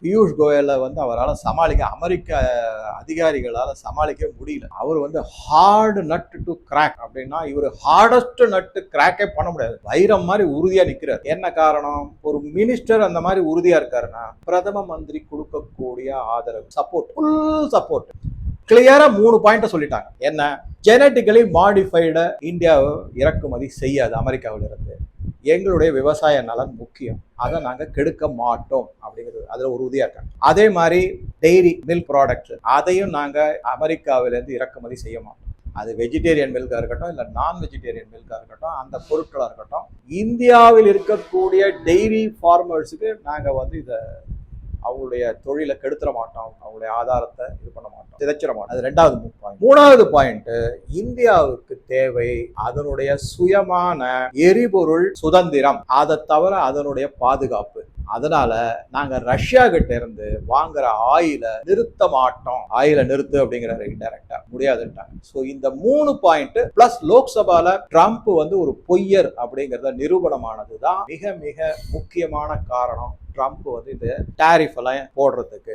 பியூஷ் கோயலை வந்து அவரால் சமாளிக்க அமெரிக்க அதிகாரிகளால் சமாளிக்க முடியல. அவர் வந்து ஹார்டு நட் டு கிராக் அப்படின்னா இவர் ஹார்டஸ்ட் நட்டு கிராக்கே பண்ண முடியாது. வைரம் மாதிரி உறுதியா நிற்கிறார். என்ன காரணம்? ஒரு மினிஸ்டர் அந்த மாதிரி உறுதியா இருக்காருன்னா பிரதம மந்திரி கொடுக்கக்கூடிய ஆதரவு, சப்போர்ட், ஃபுல் சப்போர்ட். கிளியரா 3 பாயிண்ட சொல்லிட்டாங்க. என்ன? ஜெனட்டிக்கலி மாடிஃபைடு இந்தியாவை இறக்குமதி செய்யாது அமெரிக்காவில் இருந்து. எங்களுடைய விவசாய நலன் முக்கியம், அதை நாங்கள் கெடுக்க மாட்டோம் அப்படிங்கிறது அதில் ஒரு உறுதியாக இருக்காங்க. அதே மாதிரி டெய்ரி மில்க் ப்ராடக்ட் அதையும் நாங்கள் அமெரிக்காவிலேருந்து இறக்குமதி செய்ய மாட்டோம். அது வெஜிடேரியன் மில்காக இருக்கட்டும், இல்லை நான் வெஜிடேரியன் மில்காக இருக்கட்டும், அந்த பொருட்களாக இருக்கட்டும், இந்தியாவில் இருக்கக்கூடிய டெய்ரி ஃபார்மர்ஸுக்கு நாங்கள் வந்து இதை அவங்களுடைய தொழிலை கெடுத்துட மாட்டோம், அவங்களுடைய ஆதாரத்தை இது பண்ண மாட்டோம், சிதைச்சிட மாட்டோம். அது 2வது பாயிண்ட். 3வது பாயிண்ட், இந்தியாவுக்கு தேவை அதனுடைய சுயமான எரிபொருள் சுதந்திரம், அதை தவிர அதனுடைய பாதுகாப்பு. அதனால நாங்க ரஷ்யா கிட்ட இருந்து வாங்குற ஆயில நிறுத்த மாட்டோம். ஆயில நிறுத்து அப்படிங்கிறாரு இன்டைரக்டா, முடியாதுன்ட்டாங்க. ஸோ இந்த 3 பாயிண்ட் பிளஸ் லோக்சபால ட்ரம்ப் வந்து ஒரு பொய்யர் அப்படிங்கிறத நிரூபணமானதுதான் மிக மிக முக்கியமான காரணம் ட்ரம்ப் வந்து இந்த டாரிஃப் எல்லாம் போடுறதுக்கு.